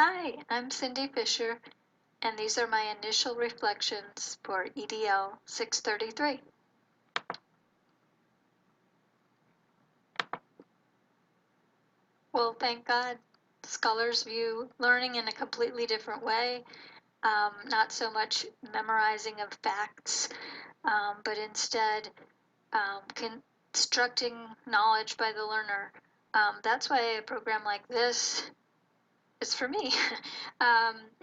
Hi, I'm Cindy Fisher, and these are my initial reflections for EDL 633. Well, thank God, scholars view learning in a completely different way, not so much memorizing of facts, but instead constructing knowledge by the learner. That's why a program like this is for me.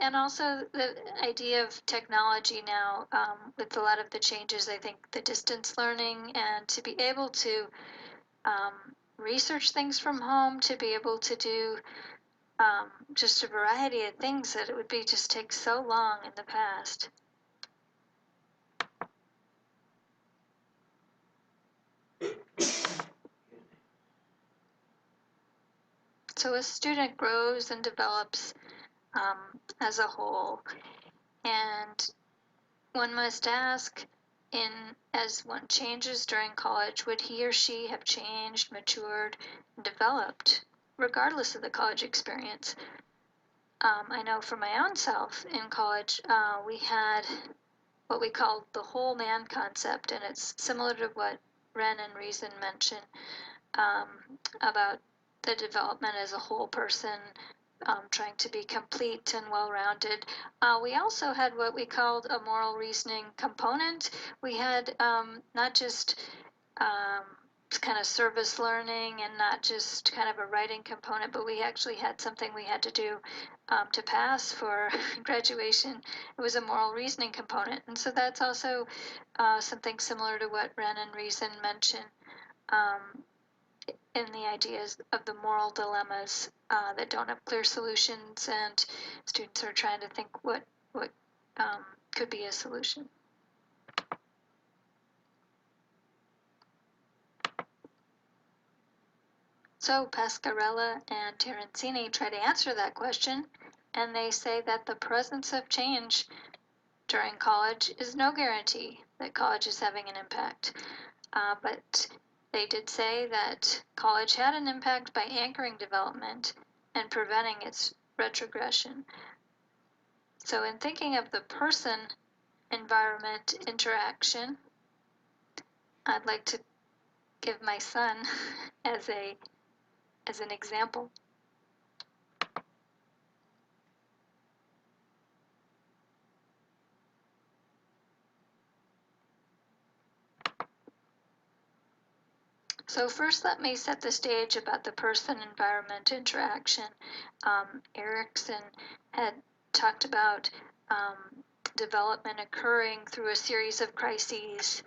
And also the idea of technology now, with a lot of the changes, I think the distance learning and to be able to um, research things from home, to be able to do just a variety of things that it would be just take so long in the past. So a student grows and develops as a whole, and one must ask, as one changes during college, would he or she have changed, matured, and developed, regardless of the college experience? I know for my own self in college, we had what we called the whole man concept, and it's similar to what Ren and Reason mentioned um, about the development as a whole person, trying to be complete and well-rounded. We also had what we called a moral reasoning component. We had not just um, kind of service learning and not just kind of a writing component, but we actually had something we had to do to pass for graduation. It was a moral reasoning component. And so that's also something similar to what Ren and Reason mentioned. In the ideas of the moral dilemmas that don't have clear solutions, and students are trying to think what could be a solution. So Pascarella and Terenzini try to answer that question, and they say that the presence of change during college is no guarantee that college is having an impact. But they did say that college had an impact by anchoring development and preventing its retrogression. So in thinking of the person-environment interaction, I'd like to give my son as an example. So first, let me set the stage about the person-environment interaction. Erikson had talked about development occurring through a series of crises,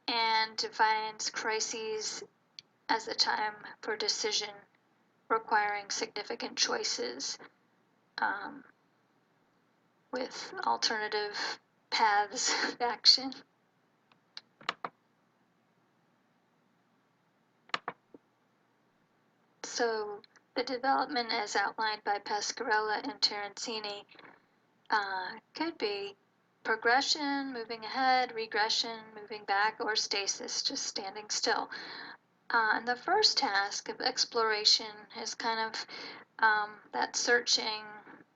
and defines crises as a time for decision requiring significant choices with alternative paths of action. So the development as outlined by Pascarella and Terenzini could be progression, moving ahead, regression, moving back, or stasis, just standing still. And the first task of exploration is kind of that searching,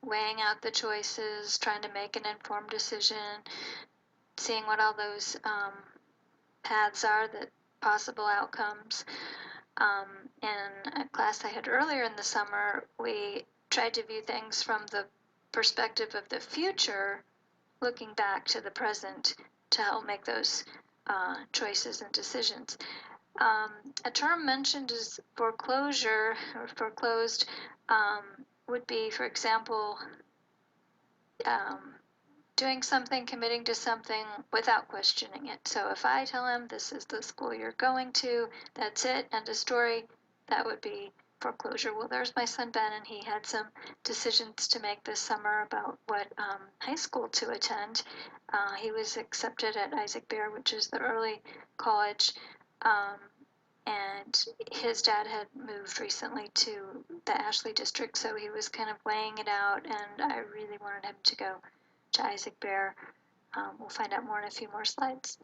weighing out the choices, trying to make an informed decision, seeing what all those paths are, the possible outcomes. In a class I had earlier in the summer, we tried to view things from the perspective of the future, looking back to the present to help make those choices and decisions. A term mentioned is foreclosure or foreclosed would be, for example, doing something, committing to something without questioning it. So if I tell him this is the school you're going to, that's it, end of story, that would be foreclosure. Well, there's my son Ben, and he had some decisions to make this summer about what high school to attend. He was accepted at Isaac Bear, which is the early college, and his dad had moved recently to the Ashley district, so he was kind of weighing it out, and I really wanted him to go to Isaac Bear. We'll find out more in a few more slides.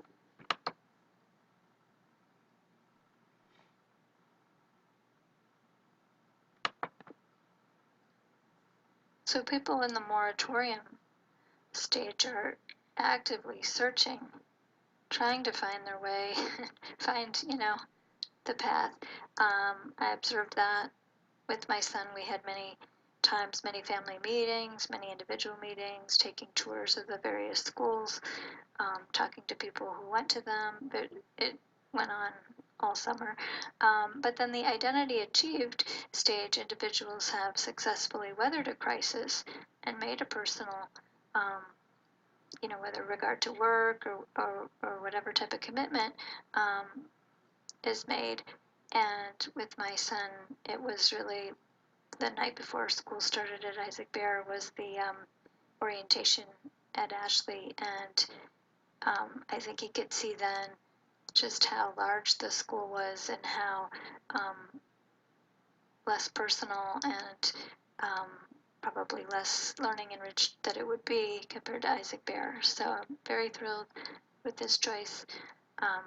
So people in the moratorium stage are actively searching, trying to find their way, find, the path. I observed that with my son. We had many times, many family meetings, many individual meetings, taking tours of the various schools, talking to people who went to them. But it went on all summer. But then the identity achieved stage, individuals have successfully weathered a crisis and made a personal, whether regard to work or whatever type of commitment is made. And with my son, it was really the night before school started at Isaac Bear was the orientation at Ashley, and I think he could see then just how large the school was and how less personal and probably less learning enriched that it would be compared to Isaac Bear. So I'm very thrilled with this choice. Um,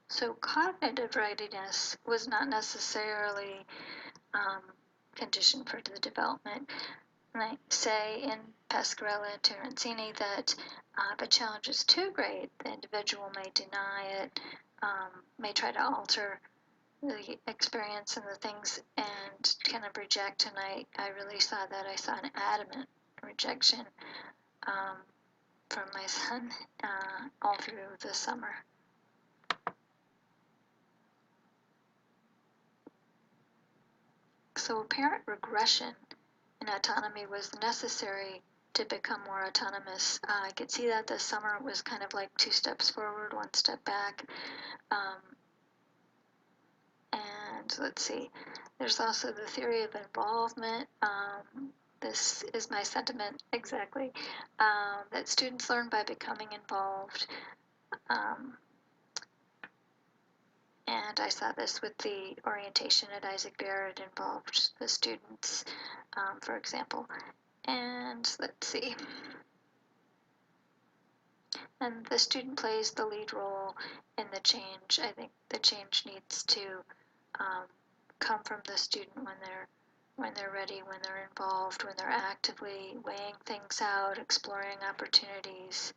so cognitive readiness was not necessarily conditioned for the development. And I say in Pasquarella and Terenzini that if a challenge is too great, the individual may deny it, may try to alter the experience and the things and kind of reject. And I really saw that. I saw an adamant rejection from my son all through the summer. So apparent regression in autonomy was necessary to become more autonomous. I could see that this summer it was kind of like 2 steps forward, 1 step back. And let's see, there's also the theory of involvement. This is my sentiment exactly, that students learn by becoming involved. And I saw this with the orientation at Isaac Bear. It involved the students, for example. And let's see. And the student plays the lead role in the change. I think the change needs to come from the student when they're ready, when they're involved, when they're actively weighing things out, exploring opportunities.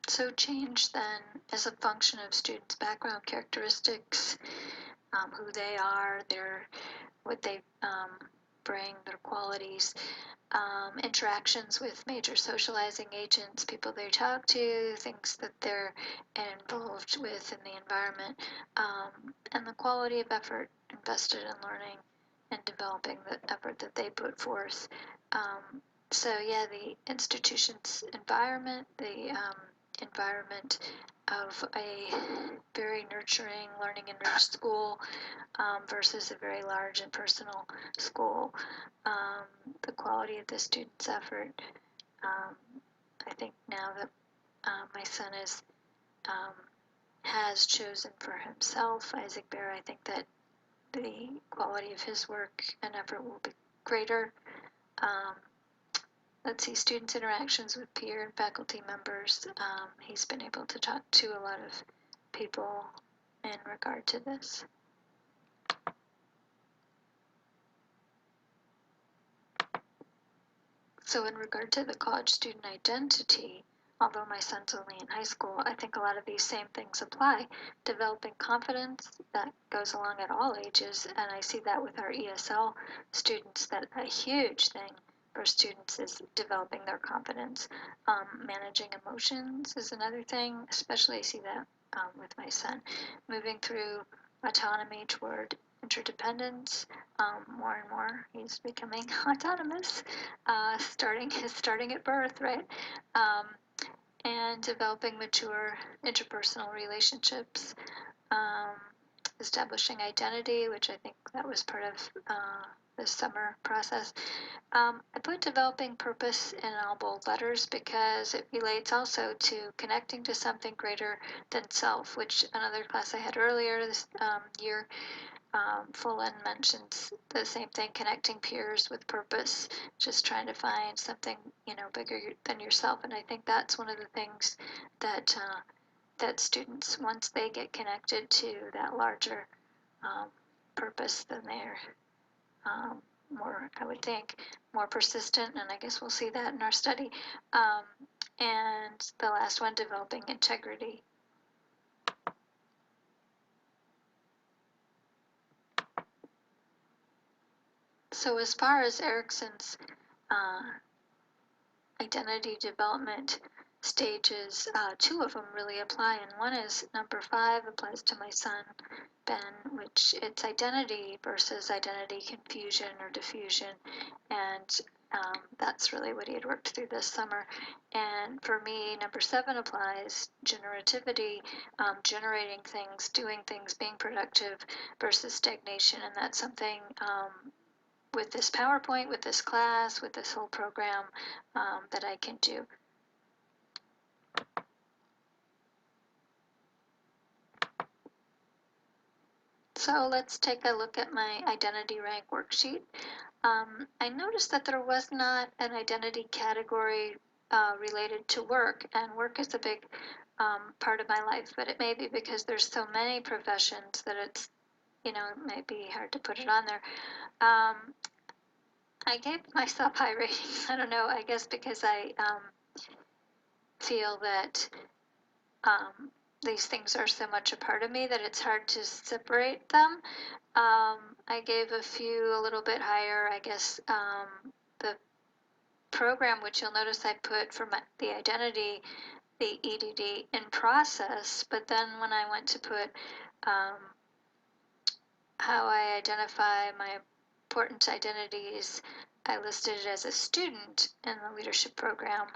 So change then is a function of students' background characteristics, who they are, what they bring, their qualities, interactions with major socializing agents, people they talk to, things that they're involved with in the environment, and the quality of effort invested in learning and developing the effort that they put forth. So yeah, the institution's environment, the environment of a very nurturing, learning enriched school versus a very large and personal school. The quality of the student's effort. I think now that my son has chosen for himself Isaac Bear, I think that the quality of his work and effort will be greater. Let's see, students' interactions with peer and faculty members. He's been able to talk to a lot of people in regard to this. So in regard to the college student identity, although my son's only in high school, I think a lot of these same things apply. Developing confidence, that goes along at all ages, and I see that with our ESL students, that a huge thing for students is developing their confidence. Managing emotions is another thing, especially I see that with my son. Moving through autonomy toward interdependence, more and more he's becoming autonomous, starting at birth, right? And developing mature interpersonal relationships, um, establishing identity, which I think that was part of the summer process. I put developing purpose in all bold letters because it relates also to connecting to something greater than self, which another class I had earlier this year Fullen mentions the same thing, connecting peers with purpose, just trying to find something, bigger than yourself. And I think that's one of the things that that students, once they get connected to that larger um, purpose, then they're more, I would think, more persistent. And I guess we'll see that in our study. Um, and the last one, developing integrity. So as far as Erikson's identity development stages, two of them really apply, and one is number 5 applies to my son Ben, which it's identity versus identity confusion or diffusion, and that's really what he had worked through this summer. And for me, number 7 applies generativity, generating things, doing things, being productive versus stagnation, and that's something with this PowerPoint, with this class, with this whole program that I can do. So let's take a look at my identity rank worksheet. I noticed that there was not an identity category related to work, and work is a big part of my life, but it may be because there's so many professions that it's, it may be hard to put it on there. I gave myself high ratings. I don't know, I guess because I feel that these things are so much a part of me that it's hard to separate them. I gave a few a little bit higher, I guess. The program, which you'll notice I put for the identity, the EDD in process, but then when I went to put how I identify my important identities, I listed it as a student in the leadership program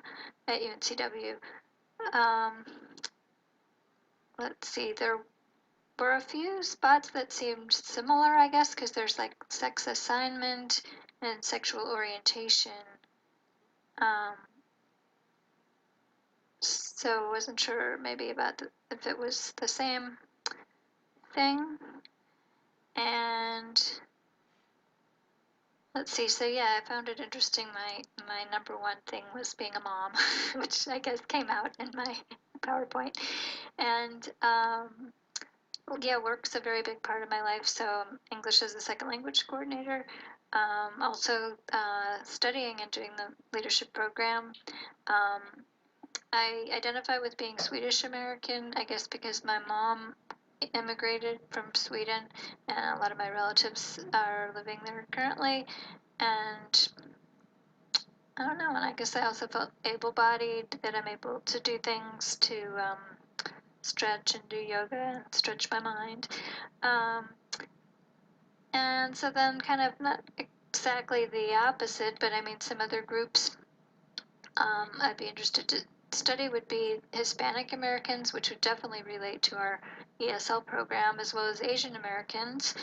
at UNCW. Let's see, there were a few spots that seemed similar, I guess, because there's like sex assignment and sexual orientation. So I wasn't sure maybe about if it was the same thing. And let's see, so yeah, I found it interesting. My number 1 thing was being a mom, which I guess came out in my PowerPoint. And yeah, work's a very big part of my life. So English as a second language coordinator, also studying and doing the leadership program. I identify with being Swedish American, I guess because my mom immigrated from Sweden and a lot of my relatives are living there currently. And I don't know, and I guess I also felt able-bodied, that I'm able to do things to stretch and do yoga and stretch my mind. And so then kind of not exactly the opposite, but I mean some other groups I'd be interested to study would be Hispanic Americans, which would definitely relate to our ESL program, as well as Asian Americans.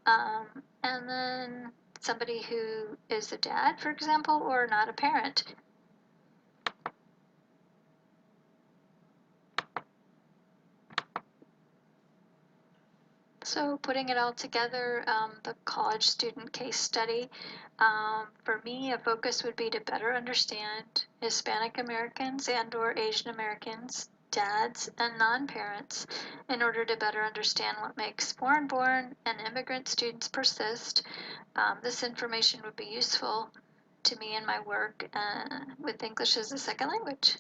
And then somebody who is a dad, for example, or not a parent. So putting it all together, the college student case study, for me, a focus would be to better understand Hispanic Americans and or Asian Americans, dads and non-parents, in order to better understand what makes foreign-born and immigrant students persist. This information would be useful to me in my work with English as a second language.